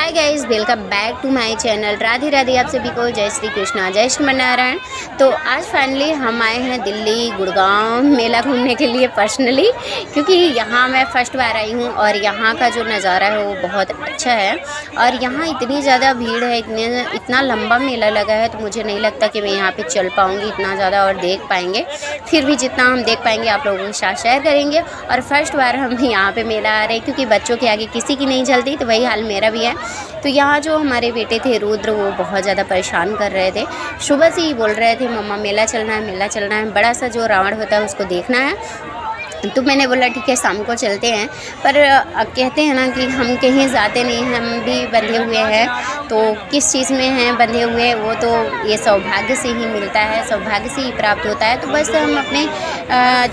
Hi guys, welcome back to my channel. Radhe Radhe आप सभी को, जय श्री कृष्णा, जय श्री नारायण। तो आज फाइनली हम आए हैं दिल्ली गुड़गांव मेला घूमने के लिए पर्सनली, क्योंकि यहाँ मैं फ़र्स्ट बार आई हूँ और यहाँ का जो नज़ारा है वो बहुत अच्छा है। और यहाँ इतनी ज़्यादा भीड़ है, इतना लंबा मेला लगा है, तो मुझे नहीं लगता कि मैं यहाँ पे चल पाऊँगी इतना ज़्यादा और देख पाएंगे। फिर भी जितना हम देख पाएंगे आप लोगों के साथ शेयर करेंगे। और फर्स्ट बार हम यहाँ पे मेला आ रहे हैं, क्योंकि बच्चों के आगे किसी की नहीं चलती, तो वही हाल मेरा भी है। तो यहाँ जो हमारे बेटे थे रुद्र, वो बहुत ज़्यादा परेशान कर रहे थे। सुबह से ही बोल रहे थे मम्मा मेला चलना है, मेला चलना है, बड़ा सा जो रावण होता है उसको देखना है। तो मैंने बोला ठीक है शाम को चलते हैं। पर कहते हैं ना कि हम कहीं जाते नहीं हैं, हम भी बंधे हुए हैं। तो किस चीज़ में हैं बंधे हुए, वो तो ये सौभाग्य से ही मिलता है, सौभाग्य से ही प्राप्त होता है। तो बस हम अपने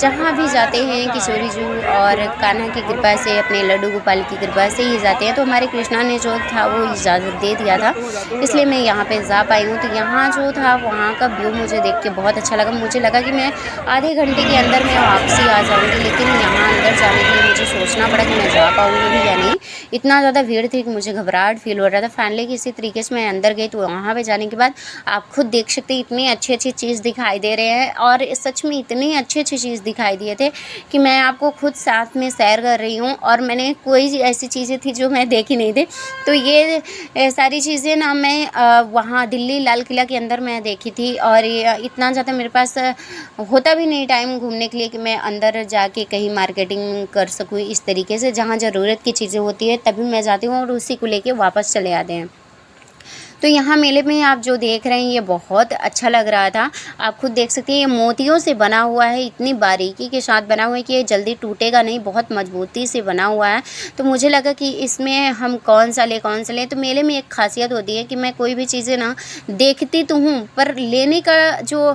जहाँ भी जाते हैं किशोरी जू और कान्हा की कृपा से, अपने लड्डू गोपाल की कृपा से ही जाते हैं। तो हमारे कृष्णा ने जो था वो इजाज़त दे दिया था, इसलिए मैं यहाँ पे जा पाई हूँ। तो यहाँ जो था वहाँ का व्यू मुझे देख के बहुत अच्छा लगा। मुझे लगा कि मैं आधे घंटे के अंदर मैं वापसी आ जाऊँगी, लेकिन यहाँ अंदर जाने के लिए मुझे सोचना पड़ा कि मैं जा पाऊँगी भी या नहीं। इतना ज़्यादा भीड़ थी कि मुझे घबराहट फील हो रहा था। फाइनली किसी तरीके से मैं अंदर गई। तो वहाँ पे जाने के बाद आप खुद देख सकते हैं इतनी अच्छी अच्छी चीज़ दिखाई दे रहे हैं, और सच में इतनी अच्छी अच्छी चीज़ दिखाई दिए थे कि मैं आपको खुद साथ में शेयर कर रही हूँ। और मैंने कोई ऐसी चीज़ें थी जो मैं देखी नहीं थी। तो ये सारी चीज़ें ना मैं वहाँ दिल्ली लाल किला के अंदर मैं देखी थी। और इतना ज़्यादा मेरे पास होता भी नहीं टाइम घूमने के लिए कि मैं अंदर जाके कहीं मार्केटिंग कर सकूँ इस तरीके से। जहाँ ज़रूरत की चीज़ें होती है तभी मैं जाती हूँ और उसी को लेके वापस चले आते हैं। तो यहाँ मेले में आप जो देख रहे हैं ये बहुत अच्छा लग रहा था। आप खुद देख सकते हैं ये मोतियों से बना हुआ है, इतनी बारीकी के साथ बना हुआ है कि ये जल्दी टूटेगा नहीं, बहुत मजबूती से बना हुआ है। तो मुझे लगा कि इसमें हम कौन सा लें। तो मेले में एक खासियत होती है कि मैं कोई भी चीज़ें ना देखती तो हूँ, पर लेने का जो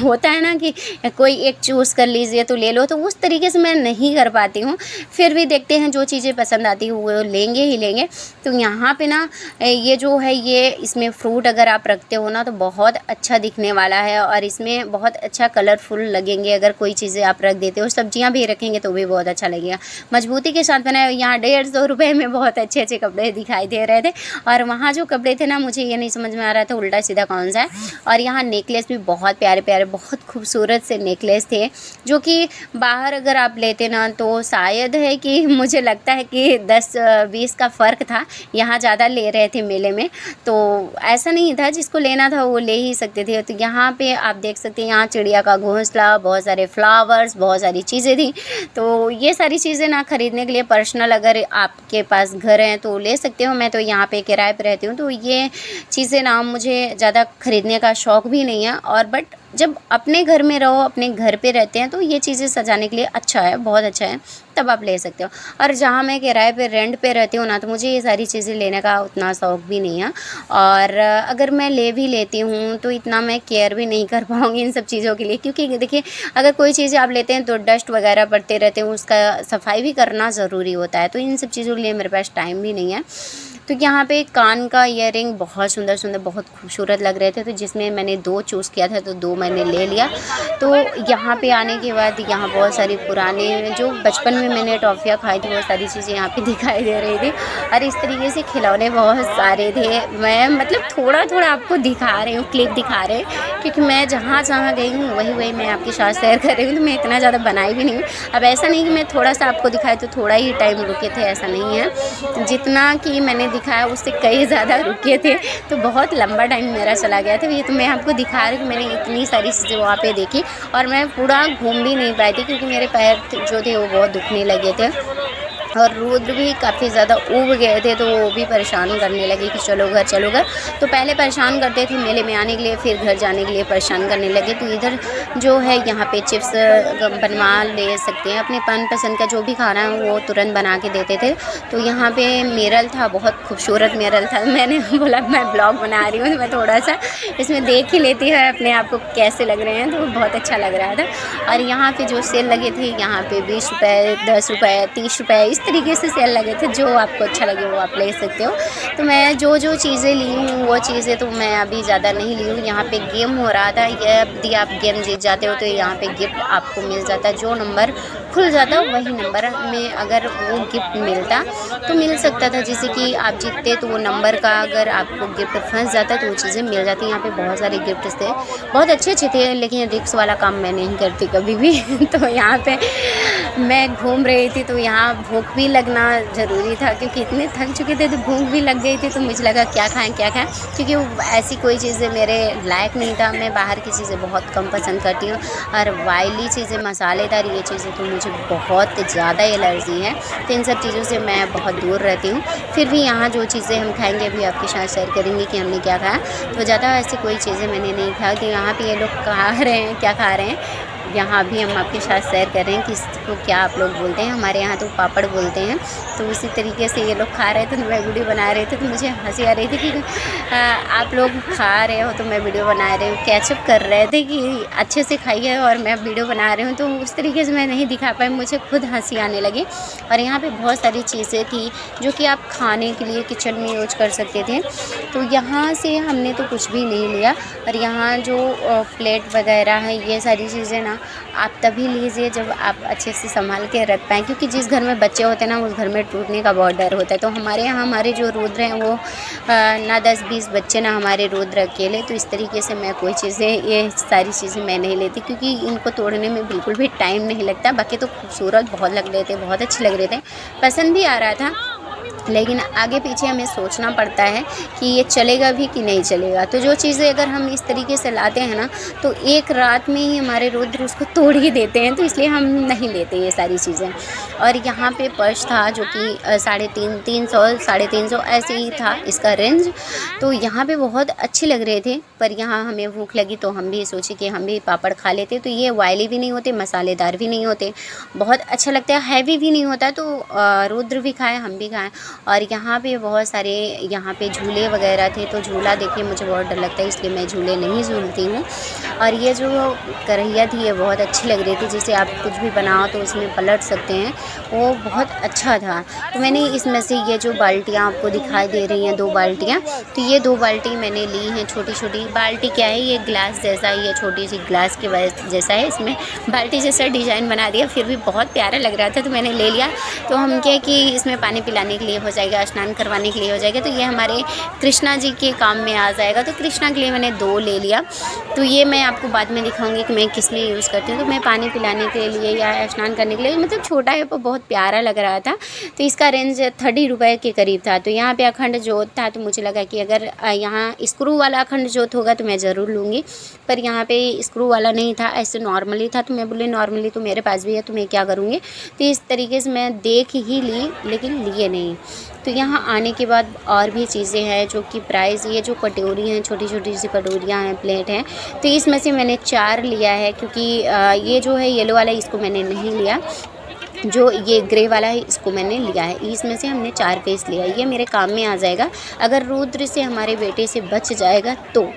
होता है ना कि कोई एक चूज़ कर लीजिए तो ले लो, तो उस तरीके से मैं नहीं कर पाती हूँ। फिर भी देखते हैं जो चीज़ें पसंद आती हैं वो लेंगे ही लेंगे। तो यहाँ पे ना ये जो है ये इसमें फ्रूट अगर आप रखते हो ना तो बहुत अच्छा दिखने वाला है, और इसमें बहुत अच्छा कलरफुल लगेंगे अगर कोई चीज़ें आप रख देते हो। सब्जियां भी रखेंगे तो भी बहुत अच्छा लगेगा। मजबूती के साथ बनाए। यहाँ 150 रुपये में बहुत अच्छे अच्छे कपड़े दिखाई दे रहे थे। और वहाँ जो कपड़े थे ना मुझे ये नहीं समझ में आ रहा था उल्टा सीधा कौन सा है। और यहाँ नेकलेस भी बहुत प्यारे प्यारे, बहुत खूबसूरत से नेकलेस थे, जो कि बाहर अगर आप लेते ना तो शायद है कि मुझे लगता है कि 10-20 का फ़र्क था। यहाँ ज़्यादा ले रहे थे मेले में, तो ऐसा नहीं था, जिसको लेना था वो ले ही सकते थे। तो यहाँ पे आप देख सकते हैं यहाँ चिड़िया का घोंसला, बहुत सारे फ्लावर्स, बहुत सारी चीज़ें थी। तो ये सारी चीज़ें ना ख़रीदने के लिए पर्सनल अगर आपके पास घर हैं तो ले सकते हो। मैं तो यहाँ पे किराए पे रहती हूँ, तो ये चीज़ें ना मुझे ज़्यादा ख़रीदने का शौक़ भी नहीं है। और बट जब अपने घर में रहो, अपने घर पे रहते हैं, तो ये चीज़ें सजाने के लिए अच्छा है, बहुत अच्छा है, तब आप ले सकते हो। और जहाँ मैं किराए पे रेंट पे रहती हूँ ना, तो मुझे ये सारी चीज़ें लेने का उतना शौक़ भी नहीं है। और अगर मैं ले भी लेती हूँ तो इतना मैं केयर भी नहीं कर पाऊँगी इन सब चीज़ों के लिए, क्योंकि देखिए अगर कोई चीज़ें आप लेते हैं तो डस्ट वगैरह पड़ते रहते हैं, उसका सफाई भी करना ज़रूरी होता है। तो इन सब चीज़ों के लिए मेरे पास टाइम भी नहीं है। तो यहाँ पे कान का ईयरिंग बहुत सुंदर सुंदर, बहुत खूबसूरत लग रहे थे, तो जिसमें मैंने 2 चूज़ किया था, तो 2 मैंने ले लिया। तो यहाँ पे आने के बाद यहाँ बहुत सारी पुराने जो बचपन में मैंने टॉफ़ियाँ खाई थी वो सारी चीज़ें यहाँ पे दिखाई दे रही थी। और इस तरीके से खिलौने बहुत सारे थे। मैं मतलब थोड़ा थोड़ा आपको दिखा रही हूँ, क्लिप दिखा रहे हैं, क्योंकि मैं जहाँ जहाँ गई हूँ वही मैं आपके साथ शेयर कर रही हूँ। तो मैं इतना ज़्यादा बनाई भी नहीं हूँ। अब ऐसा नहीं कि मैं थोड़ा सा आपको दिखाई तो थोड़ा ही टाइम रुके थे, ऐसा नहीं है। जितना कि मैंने दिखाया उससे कई ज़्यादा रुके थे, तो बहुत लंबा टाइम मेरा चला गया था। ये तो मैं आपको दिखा रही हूँ, मैंने इतनी सारी चीज़ें वहाँ पे देखी और मैं पूरा घूम भी नहीं पाई थी, क्योंकि मेरे पैर जो थे वो बहुत दुखने लगे थे। और रुद्र भी काफ़ी ज़्यादा ऊब गए थे, तो वो भी परेशान करने लगे कि चलो घर चलो घर। तो पहले परेशान करते थे मेले में आने के लिए, फिर घर जाने के लिए परेशान करने लगे। तो इधर जो है यहाँ पे चिप्स बनवा ले सकते हैं, अपने मनपसंद का जो भी खाना है वो तुरंत बना के देते थे। तो यहाँ पे मेरल था, बहुत खूबसूरत मेरल था। मैंने बोला मैं ब्लॉग बना रही हूँ, मैं थोड़ा सा इसमें देख ही लेती है अपने आप को कैसे लग रहे हैं। तो बहुत अच्छा लग रहा था। और यहाँ पे जो सेल लगे थे, यहाँ पे 20 रुपये, 10 रुपये, 30 रुपये, इस तरीके से सेल लगे थे। जो आपको अच्छा लगे वो आप ले सकते हो। तो मैं जो चीज़ें ली हूँ वो चीज़ें तो मैं अभी ज़्यादा नहीं ली हूँ। यहाँ पे गेम हो रहा था, यदि आप गेम जीत जाते हो तो यहाँ पे गिफ्ट आपको मिल जाता है। जो नंबर खुल जाता वही नंबर में अगर वो गिफ्ट मिलता तो मिल सकता था। जैसे कि आप जीतते तो वो नंबर का अगर आपको गिफ्ट फंस जाता तो वो चीज़ें मिल जाती। यहाँ पे बहुत सारे गिफ्ट्स थे, बहुत अच्छे अच्छे थे, लेकिन रिक्स वाला काम मैं नहीं करती कभी भी तो यहाँ पे मैं घूम रही थी तो यहाँ भूख भी लगना ज़रूरी था, क्योंकि इतने थक चुके थे तो भूख भी लग गई थी। तो मुझे लगा क्या खाएं, क्योंकि वो ऐसी कोई चीज़ें मेरे लायक नहीं था। मैं बाहर की चीज़ें बहुत कम पसंद करती हूँ, और वायली चीज़ें, मसालेदार ये चीज़ें तो मुझे बहुत ज़्यादा एलर्जी है, तो इन सब चीज़ों से मैं बहुत दूर रहती हूँ। फिर भी यहाँ जो चीज़ें हम खाएंगे अभी आपके साथ शेयर करेंगे कि हमने क्या खाया। तो ज़्यादा ऐसी कोई चीज़ें मैंने नहीं खाया कि यहाँ पे ये लोग खा रहे हैं, क्या खा रहे हैं यहाँ भी हम आपके साथ शेयर कर रहे हैं कि इसको क्या आप लोग बोलते हैं। हमारे यहाँ तो पापड़ बोलते हैं। तो उसी तरीके से ये लोग खा रहे थे तो मैं वीडियो बना रही थी, तो मुझे हंसी आ रही थी कि आप लोग खा रहे हो तो मैं वीडियो बना रही हूँ। कैचअप कर रहे थे कि अच्छे से खाइए और मैं वीडियो बना रही हूँ, तो उस तरीके से मैं नहीं दिखा पाई, मुझे खुद हंसी आने लगी। और यहाँ पर बहुत सारी चीज़ें थी जो कि आप खाने के लिए किचन में यूज कर सकते थे। तो यहाँ से हमने तो कुछ भी नहीं लिया। और यहाँ जो प्लेट वगैरह है, ये सारी चीज़ें ना आप तभी लीजिए जब आप अच्छे से संभाल के रख पाएँ, क्योंकि जिस घर में बच्चे होते हैं ना उस घर में टूटने का बहुत डर होता है। तो हमारे यहाँ हमारे जो रुद्र हैं वो ना 10-20 बच्चे ना हमारे रुद्र अकेले। तो इस तरीके से मैं कोई चीज़ें, ये सारी चीज़ें मैं नहीं लेती, क्योंकि इनको तोड़ने में बिल्कुल भी टाइम नहीं लगता। बाकी तो खूबसूरत बहुत लग रहे थे, बहुत अच्छे लग रहे थे, पसंद भी आ रहा था, लेकिन आगे पीछे हमें सोचना पड़ता है कि ये चलेगा भी कि नहीं चलेगा। तो जो चीज़ें अगर हम इस तरीके से लाते हैं ना तो एक रात में ही हमारे रुद्र उसको तोड़ ही देते हैं, तो इसलिए हम नहीं लेते ये सारी चीज़ें। और यहाँ पे पर्स था जो कि 350 ऐसे ही था इसका रेंज। तो यहाँ पे बहुत अच्छे लग रहे थे, पर यहाँ हमें भूख लगी तो हम भी सोचे कि हम भी पापड़ खा लेते। तो ये ऑयली भी नहीं होते, मसालेदार भी नहीं होते, बहुत अच्छा लगता है, हैवी भी नहीं होता। तो रुद्र भी खाए, हम भी खाएँ। और यहाँ पे बहुत सारे यहाँ पे झूले वगैरह थे, तो झूला देखिए मुझे बहुत डर लगता है, इसलिए मैं झूले नहीं झूलती हूँ। और ये जो कढ़ैया थी ये बहुत अच्छी लग रही थी, जिसे आप कुछ भी बनाओ तो उसमें पलट सकते हैं, वो बहुत अच्छा था। तो मैंने इसमें से ये जो बाल्टियाँ आपको दिखाई दे रही हैं, 2 बाल्टियाँ, तो ये 2 बाल्टी मैंने ली हैं। छोटी छोटी बाल्टी क्या है, ये ग्लास जैसा है, ये छोटी सी ग्लास के जैसा है, इसमें बाल्टी जैसा डिज़ाइन बना दिया, फिर भी बहुत प्यारा लग रहा था तो मैंने ले लिया। तो हम क्या कि इसमें पानी पिलाने के लिए हो जाएगा, स्नान करवाने के लिए हो जाएगा, तो ये हमारे कृष्णा जी के काम में आ जाएगा। तो कृष्णा के लिए मैंने 2 ले लिया। तो ये मैं आपको बाद में दिखाऊंगी कि मैं किस में यूज़ करती हूँ। तो मैं पानी पिलाने के लिए या स्नान करने के लिए, मतलब छोटा है पर बहुत प्यारा लग रहा था। तो इसका रेंज 30 रुपये के करीब था। तो यहाँ पे अखंड जोत था, तो मुझे लगा कि अगर यहाँ स्क्रू वाला अखंड जोत होगा तो मैं ज़रूर लूँगी, पर यहाँ पे स्क्रू वाला नहीं था, ऐसे नॉर्मली था। तो मैं बोली नॉर्मली तो मेरे पास भी है, तो मैं क्या करूँगी। तो इस तरीके से मैं देख ही ली, लेकिन लिए नहीं। तो यहाँ आने के बाद और भी चीज़ें हैं जो कि प्राइस, ये जो कटोरी हैं, छोटी छोटी सी कटोरियाँ हैं, प्लेट हैं, तो इसमें से मैंने 4 लिया है, क्योंकि ये जो है येलो वाला इसको मैंने नहीं लिया, जो ये ग्रे वाला है इसको मैंने लिया है। इसमें से हमने 4 पीस लिया, ये मेरे काम में आ जाएगा अगर रुद्र से हमारे बेटे से बच जाएगा तो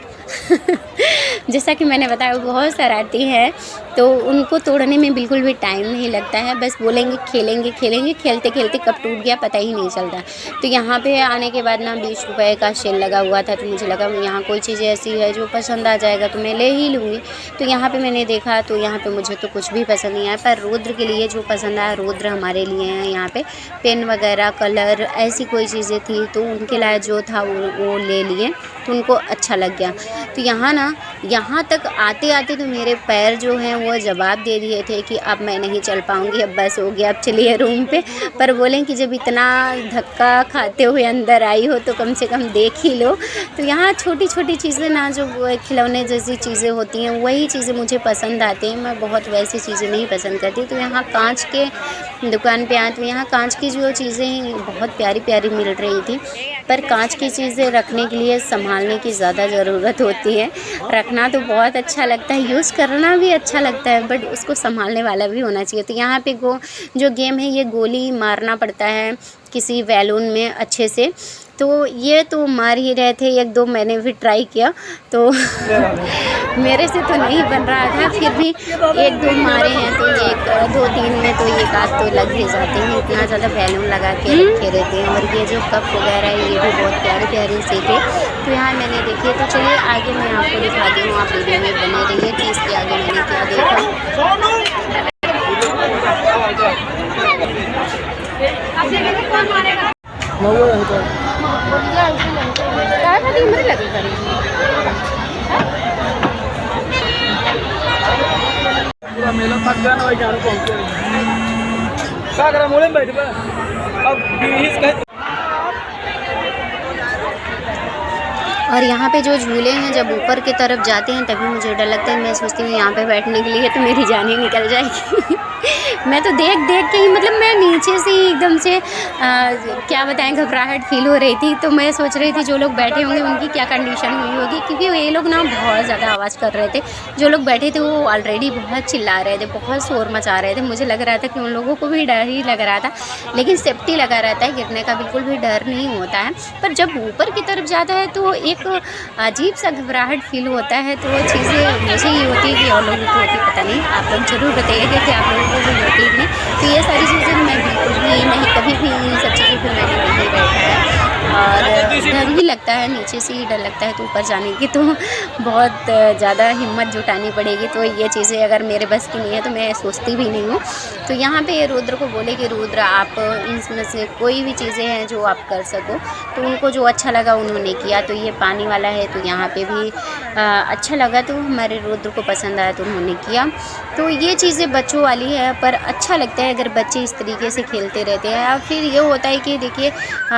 जैसा कि मैंने बताया वो बहुत शरारती है, तो उनको तोड़ने में बिल्कुल भी टाइम नहीं लगता है, बस बोलेंगे खेलेंगे खेलेंगे, खेलते खेलते कब टूट गया पता ही नहीं चलता। तो यहाँ पे आने के बाद ना 20 रुपये का सेल लगा हुआ था, तो मुझे लगा यहाँ कोई चीज़ ऐसी है जो पसंद आ जाएगा तो मैं ले ही लूँगी। तो यहाँ पे मैंने देखा, तो यहाँ पे मुझे तो कुछ भी पसंद नहीं आया, पर रुद्र के लिए जो पसंद आया, रुद्र हमारे लिए हैं यहाँ पे पेन वगैरह, कलर, ऐसी कोई चीज़ें थी, तो उनके लिए जो था वो ले लिए, तो उनको अच्छा लग गया। तो यहाँ तक आते आते तो मेरे पैर जो हैं वो जवाब दे दिए थे कि अब मैं नहीं चल पाऊँगी, अब बस हो गया, अब चलिए रूम पे। पर बोलें कि जब इतना धक्का खाते हुए अंदर आई हो तो कम से कम देख ही लो। तो यहाँ छोटी छोटी चीज़ें ना, जो खिलौने जैसी चीज़ें होती हैं, वही चीज़ें मुझे पसंद आती हैं, मैं बहुत वैसी चीज़ें नहीं पसंद करती। तो यहाँ कांच के दुकान पे आए, तो यहाँ कांच की जो चीज़ें बहुत प्यारी प्यारी मिल रही थी, पर कांच की चीज़ें रखने के लिए संभालने की ज़्यादा ज़रूरत होती है। रखना तो बहुत अच्छा लगता है, यूज़ करना भी अच्छा लगता है, बट उसको संभालने वाला भी होना चाहिए। तो यहाँ पे जो गेम है, ये गोली मारना पड़ता है किसी बैलून में अच्छे से, तो ये तो मार ही रहे थे। 1-2 मैंने भी ट्राई किया, तो मेरे से तो नहीं बन रहा था, फिर भी 1-2 मारे हैं, तो 1-2-3 में तो एक आध तो लग ही जाते हैं, इतना ज़्यादा बैलून लगा के रखे रहते हैं। और ये जो कप वगैरह है ये भी बहुत प्यारे प्यारे से थे, तो यहाँ मैंने देखे। तो चलिए आगे मैं आपको दिखाती हूँ, आप वीडियो में बने रहिए कि इसके आगे मैंने क्या देखा। मेला थक गया ना भाई, जान पहुंचे क्या करा मोड़े में बैठ अब और यहाँ पे जो झूले हैं जब ऊपर की तरफ जाते हैं तभी मुझे डर लगता है। मैं सोचती हूँ यहाँ पे बैठने के लिए तो मेरी जान ही निकल जाएगी। मैं तो देख देख के ही मतलब मैं नीचे से ही एकदम से क्या बताएं घबराहट फील हो रही थी। तो मैं सोच रही थी जो लोग बैठे होंगे उनकी क्या कंडीशन हुई होगी, क्योंकि ये लोग ना बहुत ज़्यादा आवाज़ कर रहे थे। जो लोग बैठे थे वो ऑलरेडी बहुत चिल्ला रहे थे, बहुत शोर मचा रहे थे। मुझे लग रहा था कि उन लोगों को भी डर ही लग रहा था, लेकिन सेफ्टी लगा रहता है, गिरने का बिल्कुल भी डर नहीं होता है। पर जब ऊपर की तरफ जाता है तो एक अजीब सा घबराहट फील होता है। तो वो चीज़ें मुझे ही होती है कि और लोगों को होती पता नहीं। आप लोग ज़रूर बताइएगा कि आप लोगों को भी होती है। तो ये सारी चीज़ें मैं बिल्कुल भी नहीं, कभी भी इन सब चीज़ों पर मैंने नहीं बैठा है। और डर ही लगता है, नीचे से ही डर लगता है। तो ऊपर जाने की तो बहुत ज़्यादा हिम्मत जुटानी पड़ेगी। तो ये चीज़ें अगर मेरे बस की नहीं है तो मैं सोचती भी नहीं हूँ। तो यहाँ पे रुद्र को बोले कि रुद्र आप इसमें से कोई भी चीज़ें हैं जो आप कर सको। तो उनको जो अच्छा लगा उन्होंने किया। तो ये पानी वाला है तो यहाँ पे भी अच्छा लगा, तो हमारे रुद्र को पसंद आया तो उन्होंने किया। तो ये चीज़ें बच्चों वाली है, पर अच्छा लगता है अगर बच्चे इस तरीके से खेलते रहते हैं। और फिर ये होता है कि देखिए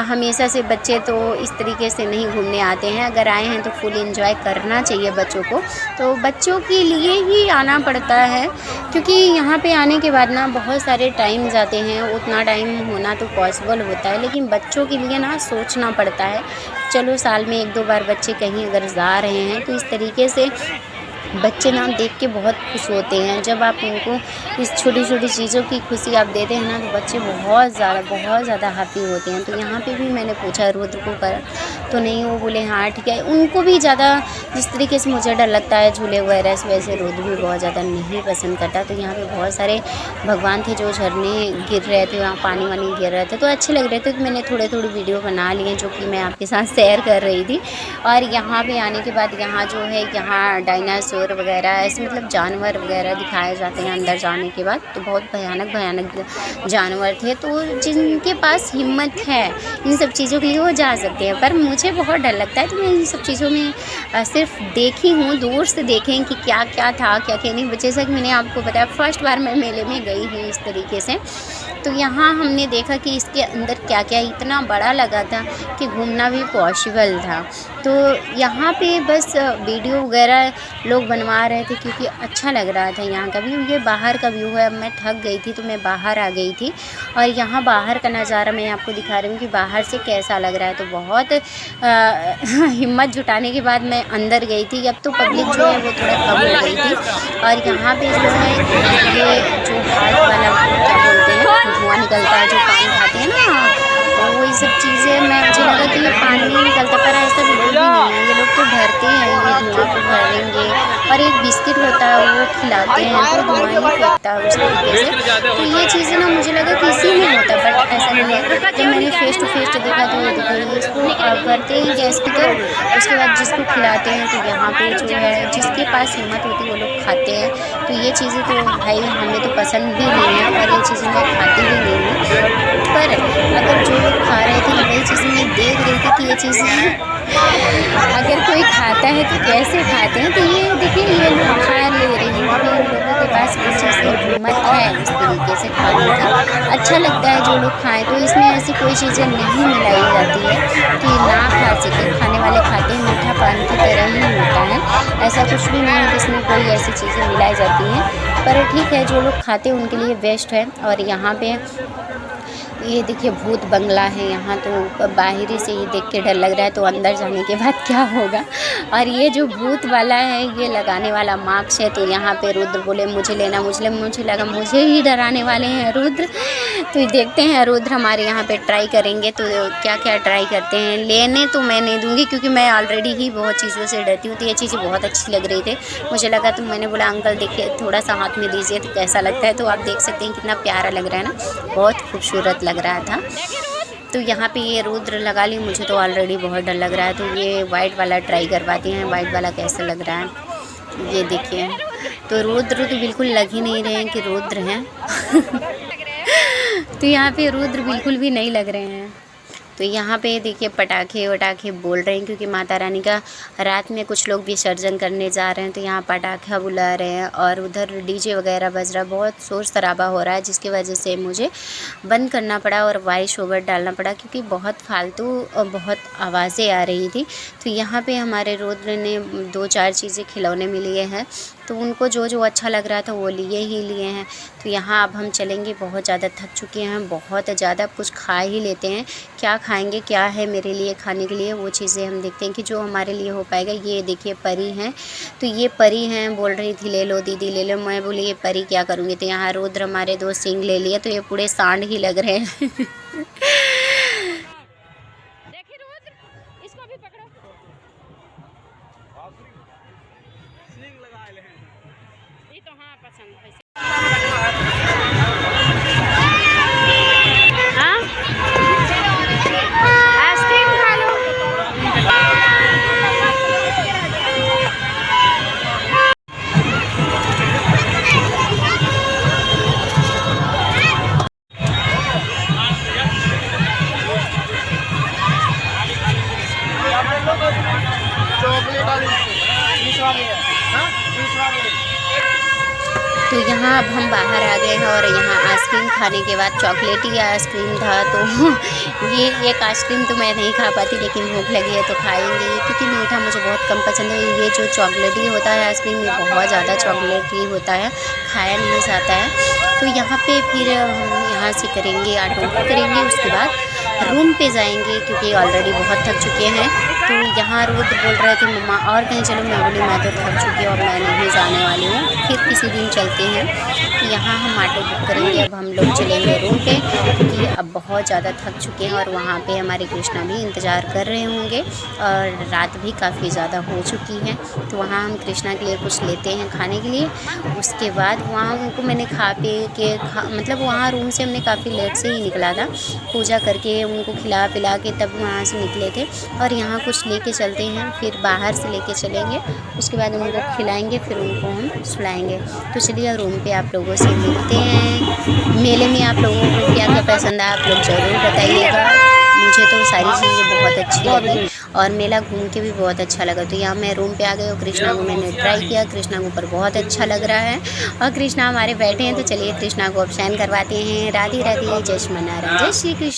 हमेशा से बच्चे तो इस तरीके से नहीं घूमने आते हैं। अगर आए हैं तो फुल एंजॉय करना चाहिए बच्चों को। तो बच्चों के लिए ही आना पड़ता है, क्योंकि यहाँ पे आने के बाद ना बहुत सारे टाइम जाते हैं। उतना टाइम होना तो पॉसिबल होता है, लेकिन बच्चों के लिए ना सोचना पड़ता है। चलो साल में 1-2 बार बच्चे कहीं अगर जा रहे हैं तो इस तरीके से बच्चे ना देख के बहुत खुश होते हैं। जब आप उनको इस छोटी छोटी चीज़ों की खुशी आप देते हैं ना तो बच्चे बहुत ज़्यादा हैप्पी होते हैं। तो यहाँ पे भी मैंने पूछा रुद्र को कर तो नहीं, वो बोले हाँ ठीक है। उनको भी ज़्यादा जिस तरीके से मुझे डर लगता है झूले वगैरह से, वैसे रुद्र भी बहुत ज़्यादा नहीं पसंद करता। तो यहाँ पे बहुत सारे भगवान थे जो झरने गिर रहे थे, वहाँ पानी वानी गिर रहा था तो अच्छे लग रहे थे। तो मैंने थोड़ी वीडियो बना लिए जो कि मैं आपके साथ शेयर कर रही थी। और यहाँ पे आने के बाद यहाँ जो है यहाँ डायनासोर वगैरह ऐसे मतलब जानवर वगैरह दिखाए जाते हैं अंदर जाने के बाद। तो बहुत भयानक जानवर थे। तो जिनके पास हिम्मत है इन सब चीज़ों के लिए वो जा सकते हैं, पर मुझे बहुत डर लगता है। तो मैं इन सब चीज़ों में सिर्फ देखी हूँ, दूर से देखें कि क्या क्या था क्या क्या नहीं। जैसा कि मैंने आपको बताया फर्स्ट बार मैं मेले में गई हूँ इस तरीके से। तो यहाँ हमने देखा कि इसके अंदर क्या क्या इतना बड़ा लगा था कि घूमना भी पॉसिबल था। तो यहाँ पे बस वीडियो वगैरह लोग बनवा रहे थे क्योंकि अच्छा लग रहा था यहाँ का व्यू। ये बाहर का व्यू है। अब मैं थक गई थी तो मैं बाहर आ गई थी और यहाँ बाहर का नज़ारा मैं आपको दिखा रही हूँ कि बाहर से कैसा लग रहा है। तो बहुत हिम्मत जुटाने के बाद मैं अंदर गई थी। अब तो पब्लिक जो है वो थोड़ा कम हो गई थी। और यहाँ पे जो है ये जो हाथ वाला क्या बोलते हैं धुआं निकलता है, जो पानी खाते हैं ना, वो ये सब चीज़ें मुझे लगा कि ये पानी नहीं निकलता, पर ऐसा बिल्कुल भी नहीं है। ये लोग तो भरते हैं, ये धुआं को भरेंगे। और एक बिस्किट होता है वो खिलाते हैं तो धुआं ही फेंकता है उस तरीके से। तो ये चीज़ें ना मुझे लगा कि इसी में होता, बट ऐसा नहीं है। जब मैंने फेस टू फेस देखा तो देखिए इसको भरते हैं गैस की तरह, उसके बाद जिसको खिलाते हैं। तो यहाँ पे जो है जिसके पास हिम्मत होती है वो लोग खाते हैं। तो ये चीज़ें तो भाई हमें तो पसंद भी नहीं है और ये चीज़ें मैं खाती भी नहीं हूँ। पर अगर जो लोग खा रहे थे तो वही चीज़ मैं देख रही थी कि ये चीज़ें अगर कोई खाता है तो कैसे खाते हैं। तो ये देखिए ये लोग खा ले रहे हैं, इन लोगों के पास इस चीज़ की हिम्मत है इस तरीके से खाने की। अच्छा लगता है जो लोग खाएं। तो इसमें ऐसी कोई चीज़ें नहीं मिलाई जाती है कि ना खा सके। खाने वाले खाते हैं, मीठा पान की तरह ही होता है। ऐसा कुछ भी नहीं है कि इसमें कोई ऐसी चीज़ें मिलाई जाती हैं। पर ठीक है जो लोग खाते हैं उनके लिए बेस्ट है। और यहाँ पे ये देखिए भूत बंगला है यहाँ। तो बाहरी से ही देख के डर लग रहा है, तो अंदर जाने के बाद क्या होगा। और ये जो भूत वाला है ये लगाने वाला मार्क्स है। तो यहाँ पे रुद्र बोले मुझे लेना, मुझे लगा मुझे ही डराने वाले हैं रुद्र। तो देखते हैं रुद्र हमारे यहाँ पे ट्राई करेंगे तो क्या क्या ट्राई करते हैं। लेने तो मैं नहीं दूँगी क्योंकि मैं ऑलरेडी ही बहुत चीज़ों से डरती हूँ। तो ये चीज़ें बहुत अच्छी लग रही थी मुझे लगा। तो मैंने बोला अंकल देखिए थोड़ा सा हाथ में दीजिए तो कैसा लगता है। तो आप देख सकते हैं कितना प्यारा लग रहा है ना, बहुत खूबसूरत लग रहा था। तो यहाँ पे ये रुद्र लगा ली। मुझे तो ऑलरेडी बहुत डर लग रहा है। तो ये वाइट वाला ट्राई करवाती हैं। वाइट वाला कैसा लग रहा है ये देखिए। तो रुद्र तो बिल्कुल लग ही नहीं रहे हैं कि रुद्र हैं। तो यहाँ पे रुद्र बिल्कुल भी नहीं लग रहे हैं। तो यहाँ पे देखिए पटाखे वटाखे बोल रहे हैं, क्योंकि माता रानी का रात में कुछ लोग विसर्जन करने जा रहे हैं, तो यहाँ पटाखा बुला रहे हैं और उधर डीजे वगैरह बज रहा है, बहुत शोर शराबा हो रहा है, जिसकी वजह से मुझे बंद करना पड़ा और वॉइस ओवर डालना पड़ा, क्योंकि बहुत फालतू और बहुत आवाज़ें आ रही थी। तो यहाँ पे हमारे रुद्र ने 2-4 चीज़ें खिलौने में लिए हैं, तो उनको जो जो अच्छा लग रहा था वो लिए ही लिए हैं। तो यहाँ अब हम चलेंगे, बहुत ज़्यादा थक चुके हैं, बहुत ज़्यादा। कुछ खा ही लेते हैं, क्या खाएंगे, क्या है मेरे लिए खाने के लिए, वो चीज़ें हम देखते हैं कि जो हमारे लिए हो पाएगा। ये देखिए परी हैं, तो ये परी हैं, बोल रही थी ले लो दीदी ले लो। मैं बोली ये परी क्या करूँगी। तो यहाँ रुद्र हमारे 2 सींग ले लिए, तो ये पूरे सांड ही लग रहे हैं। देखिए रुद्र, इसको भी पकड़ो। ये तो हाँ पसंद है। हाँ? आइसक्रीम खा लो। तो यहाँ अब हम बाहर आ गए हैं और यहाँ आइसक्रीम खाने के बाद चॉकलेटी आइसक्रीम था, तो ये एक आइसक्रीम तो मैं नहीं खा पाती, लेकिन भूख लगी है तो खाएंगे, क्योंकि मीठा मुझे बहुत कम पसंद है। ये जो चॉकलेटी होता है आइसक्रीम, ये बहुत ज़्यादा चॉकलेटी होता है, खाया नहीं जाता है। तो यहाँ पे फिर हम यहाँ से करेंगे ऑटो करेंगे, उसके बाद रूम पे जाएंगे, क्योंकि ऑलरेडी बहुत थक चुके हैं। तो यहाँ रुद्र बोल रहे थे मम्मा और कहीं चलो, मैं बोली मैं तो थक चुकी हूँ, अब मैं नहीं जाने वाली हूँ, फिर किसी दिन चलते हैं। तो यहाँ हम ऑटो बुक करेंगे, अब हम लोग चलेंगे रूम पे, क्योंकि अब बहुत ज़्यादा थक चुके हैं और वहाँ पे हमारे कृष्णा भी इंतज़ार कर रहे होंगे और रात भी काफ़ी ज़्यादा हो चुकी है। तो वहाँ हम कृष्णा के लिए कुछ लेते हैं खाने के लिए, उसके बाद वहाँ उनको मैंने खा पी के मतलब वहाँ रूम से हमने काफ़ी लेट से ही निकला था, पूजा करके उनको खिला पिला के तब वहाँ से निकले थे। और यहाँ कुछ लेके चलते हैं, फिर बाहर से लेके चलेंगे, उसके बाद उनको खिलाएंगे, फिर उनको हम सुलाएंगे। तो चलिए रूम पे आप लोगों से मिलते हैं। मेले में आप लोगों को क्या क्या पसंद है आप लोग ज़रूर बताइएगा। मुझे तो सारी चीज़ें बहुत अच्छी लगी और मेला घूम के भी बहुत अच्छा लगा। तो यहाँ मैं रूम पे आ गई और कृष्णा को मैंने ट्राई किया, कृष्णा को ऊपर बहुत अच्छा लग रहा है और कृष्णा हमारे बैठे हैं। तो चलिए कृष्णा को अब शयन करवाते हैं। राधे राधे, जय श्री नारायण, जय श्री कृष्ण।